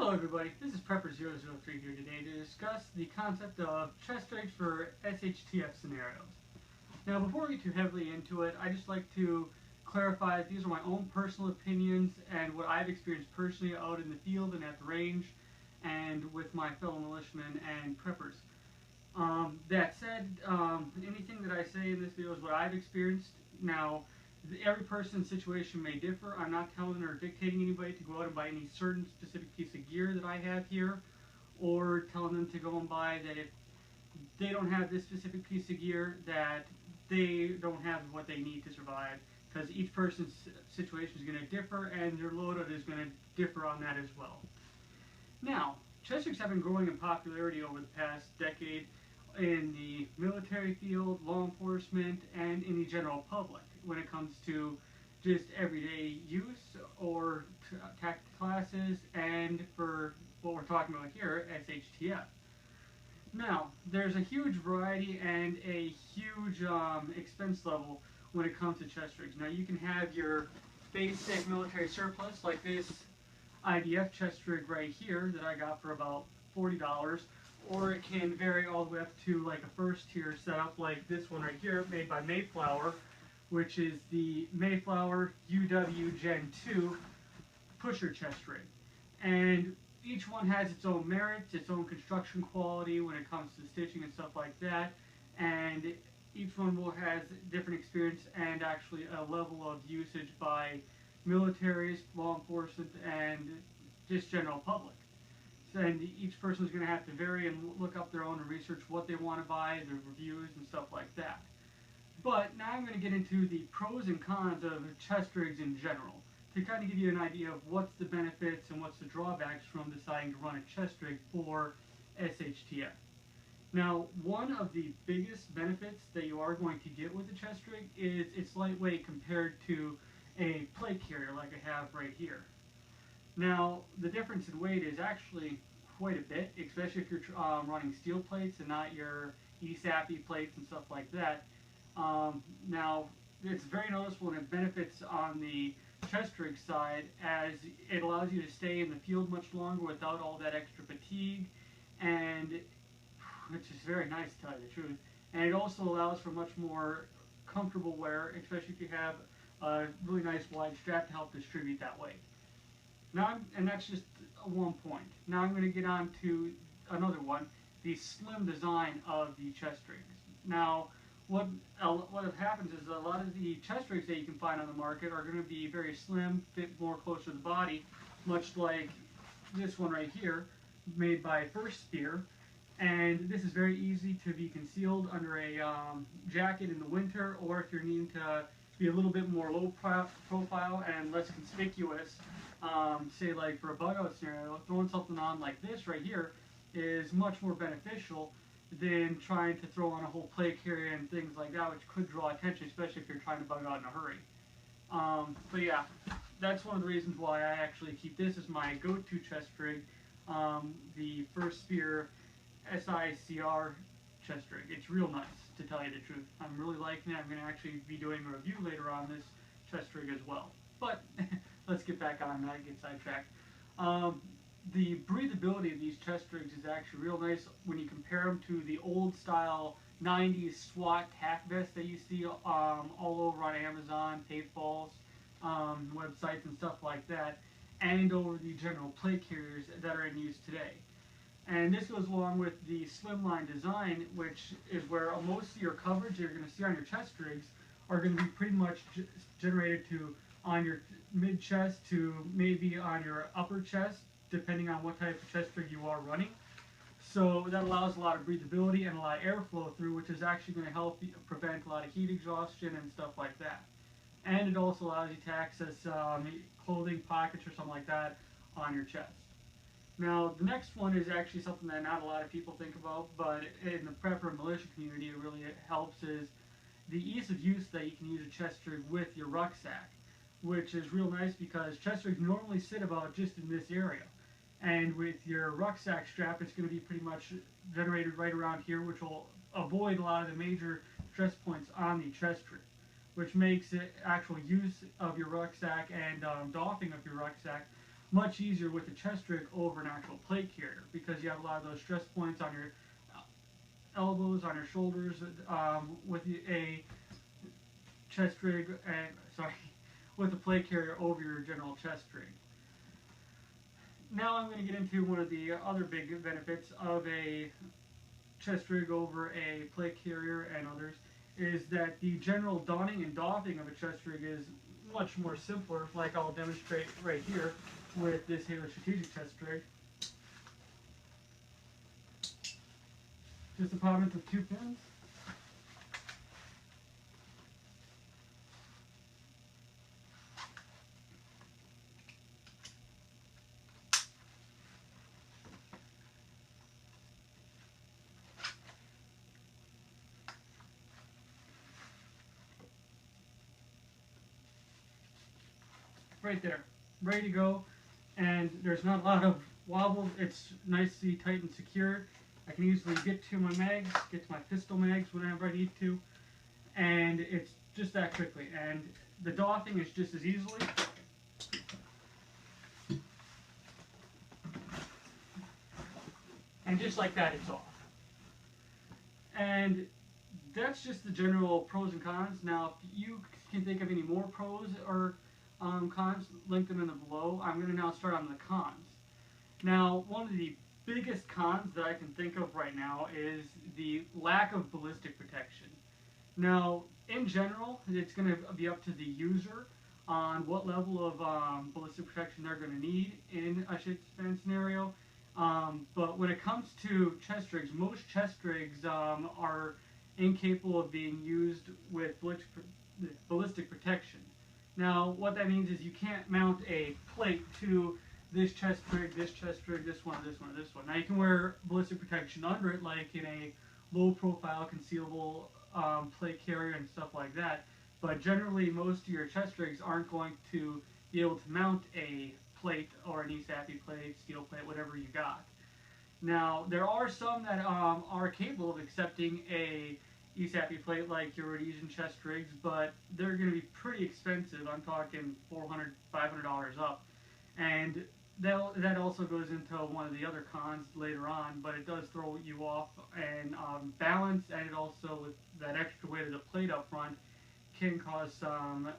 Hello everybody, this is Prepper003 here today to discuss the concept of chest rigs for SHTF scenarios. Now before we get too heavily into it, I just like to clarify that these are my own personal opinions and what I've experienced personally out in the field and at the range and with my fellow militiamen and preppers. That said, anything that I say in this video is what I've experienced. Now, every person's situation may differ. I'm not telling or dictating anybody to go out and buy any certain specific piece of gear that I have here, or telling them to go and buy that if they don't have this specific piece of gear, that they don't have what they need to survive, because each person's situation is going to differ and their loadout is going to differ on that as well. Now, chest rigs have been growing in popularity over the past decade in the military field, law enforcement, and in the general public when it comes to just everyday use or tactical classes, and for what we're talking about here, SHTF. Now, there's a huge variety and a huge expense level when it comes to chest rigs. Now, you can have your basic military surplus like this IDF Chestrig right here that I got for about $40, or it can vary all the way up to like a first tier setup like this one right here made by Mayflower, which is the Mayflower UW Gen 2 pusher chest rig. And each one has its own merits, its own construction quality when it comes to stitching and stuff like that, and each one will has different experience and actually a level of usage by militaries, law enforcement, and just general public. And each person is going to have to vary and look up their own and research what they want to buy, their reviews and stuff like that. But now I'm going to get into the pros and cons of chest rigs in general, to kind of give you an idea of what's the benefits and what's the drawbacks from deciding to run a chest rig for SHTF. Now, one of the biggest benefits that you are going to get with the chest rig is it's lightweight compared to a plate carrier like I have right here. Now, the difference in weight is actually quite a bit, especially if you're running steel plates and not your ESAPI plates and stuff like that. Now, it's very noticeable and it benefits on the chest rig side, as it allows you to stay in the field much longer without all that extra fatigue, and which is very nice to tell you the truth. And it also allows for much more comfortable wear, especially if you have a really nice wide strap to help distribute that weight. Now, and that's just one point. Now I'm going to get on to another one, the slim design of the chest rigs. Now, what happens is a lot of the chest rigs that you can find on the market are going to be very slim, fit more closer to the body, much like this one right here, made by First Spear. And this is very easy to be concealed under a jacket in the winter, or if you're needing to be a little bit more low profile and less conspicuous, say like for a bug out scenario, throwing something on like this right here is much more beneficial than trying to throw on a whole plate carrier and things like that, which could draw attention, especially if you're trying to bug out in a hurry. But yeah, that's one of the reasons why I actually keep this as my go-to chest rig, the First Spear SICR chest rig. It's real nice, to tell you the truth. I'm really liking it. I'm going to actually be doing a review later on this chest rig as well. But let's get back on that, get sidetracked. The breathability of these chest rigs is actually real nice when you compare them to the old style 90s SWAT tack vests that you see all over on Amazon, Paintballs, websites and stuff like that, and over the general plate carriers that are in use today. And this goes along with the slimline design, which is where most of your coverage you're going to see on your chest rigs are going to be pretty much generated to on your mid-chest to maybe on your upper chest, depending on what type of chest rig you are running. So that allows a lot of breathability and a lot of airflow through, which is actually going to help prevent a lot of heat exhaustion and stuff like that. And it also allows you to access clothing pockets or something like that on your chest. Now, the next one is actually something that not a lot of people think about, but in the prepper and militia community it really helps, is the ease of use that you can use a chest rig with your rucksack, which is real nice because chest rigs normally sit about just in this area. And with your rucksack strap, it's going to be pretty much generated right around here, which will avoid a lot of the major stress points on the chest rig, which makes it actual use of your rucksack and doffing of your rucksack much easier with the Chestrig over an actual plate carrier because you have a lot of those stress points on your elbows, on your shoulders, with a Chestrig, with a plate carrier over your general Chestrig. Now I'm going to get into one of the other big benefits of a Chestrig over a plate carrier and others, is that the general donning and doffing of a Chestrig is much more simpler, like I'll demonstrate right here with this Halo Strategic Chestrig. Just a pop into 2 pins. Right there, ready to go, and there's not a lot of wobble. It's nicely tight and secure. I can easily get to my mags, get to my pistol mags whenever I need to, and it's just that quickly. And the doffing is just as easily. And just like that, it's off. And that's just the general pros and cons. Now, if you can think of any more pros or cons, link them in the below. I'm going to now start on the cons. Now, one of the biggest cons that I can think of right now is the lack of ballistic protection. Now, in general, it's going to be up to the user on what level of ballistic protection they're going to need in a shit span scenario. But when it comes to Chestrigs, most Chestrigs are incapable of being used with ballistic protection. Now, what that means is you can't mount a plate to this Chestrig, this Chestrig, this one, this one, this one. Now, you can wear ballistic protection under it, like in a low-profile, concealable plate carrier and stuff like that. But generally, most of your Chestrigs aren't going to be able to mount a plate or an ESAPI plate, steel plate, whatever you got. Now, there are some that are capable of accepting a ESAPI plate like your Rhodesian Chestrigs, but they're going to be pretty expensive. I'm talking $400, $500 up. And that also goes into one of the other cons later on, but it does throw you off and balance, and it also, with that extra weight of the plate up front, can cause some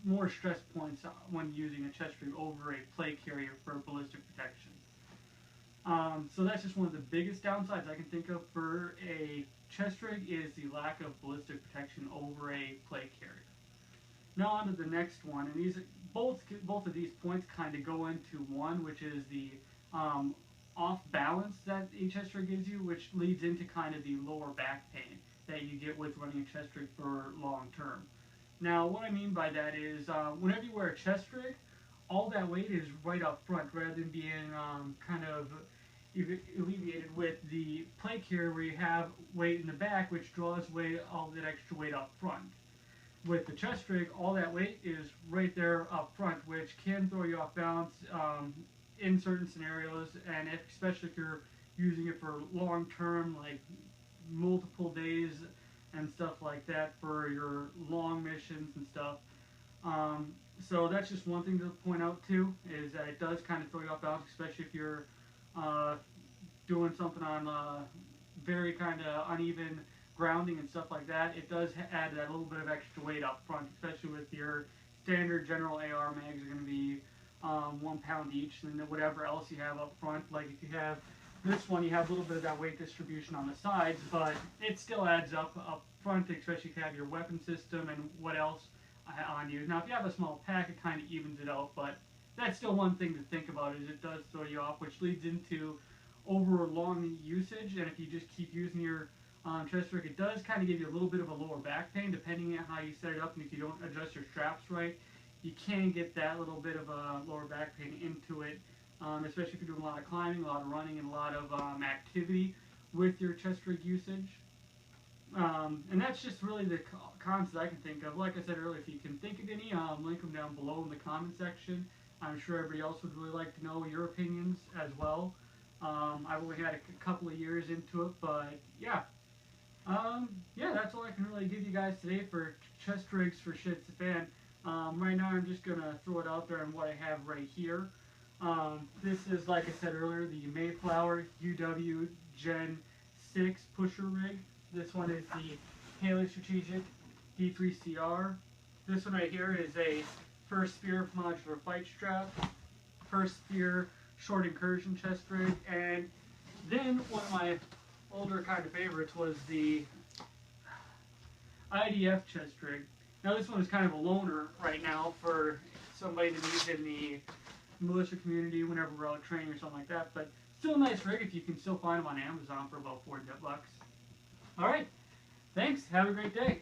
more stress points when using a Chestrig over a plate carrier for ballistic protection. So that's just one of the biggest downsides I can think of for a Chestrig, is the lack of ballistic protection over a plate carrier. Now on to the next one, and these both of these points kind of go into one, which is the off balance that a Chestrig gives you, which leads into kind of the lower back pain that you get with running a Chestrig for long term. Now, what I mean by that is, whenever you wear a Chestrig, all that weight is right up front, rather than being kind of alleviated with the plate carrier, where you have weight in the back, which draws all that extra weight up front. With the Chestrig, all that weight is right there up front, which can throw you off balance in certain scenarios, and especially if you're using it for long term, like multiple days and stuff like that, for your long missions and stuff. So that's just one thing to point out too, is that it does kind of throw you off balance, especially if you're doing something on very kind of uneven grounding and stuff like that. It does add that little bit of extra weight up front, especially with your standard general AR mags are going to be 1 pound each, and then whatever else you have up front. Like if you have this one, you have a little bit of that weight distribution on the sides, but it still adds up front, especially if you have your weapon system and what else on you. Now, if you have a small pack, it kind of evens it out, but that's still one thing to think about, is it does throw you off, which leads into over long usage. And if you just keep using your Chestrig, it does kind of give you a little bit of a lower back pain, depending on how you set it up, and if you don't adjust your straps right, you can get that little bit of a lower back pain into it, especially if you're doing a lot of climbing, a lot of running, and a lot of activity with your Chestrig usage. And that's just really the cons that I can think of. Like I said earlier, if you can think of any, link them down below in the comment section. I'm sure everybody else would really like to know your opinions as well. I've only had a couple of years into it, but yeah. Yeah, that's all I can really give you guys today for Chestrigs for Shits Fan. Right now I'm just going to throw it out there on what I have right here. This is, like I said earlier, the Mayflower UW Gen 6 pusher rig. This one is the Haley Strategic D3CR. This one right here is a first spear modular fight strap, first spear short incursion chest rig, and then one of my older kind of favorites was the IDF Chestrig. Now this one is kind of a loner right now for somebody to use in the militia community whenever we're out training or something like that, but still a nice rig if you can still find them on Amazon for about $40 bucks. Alright, thanks, have a great day.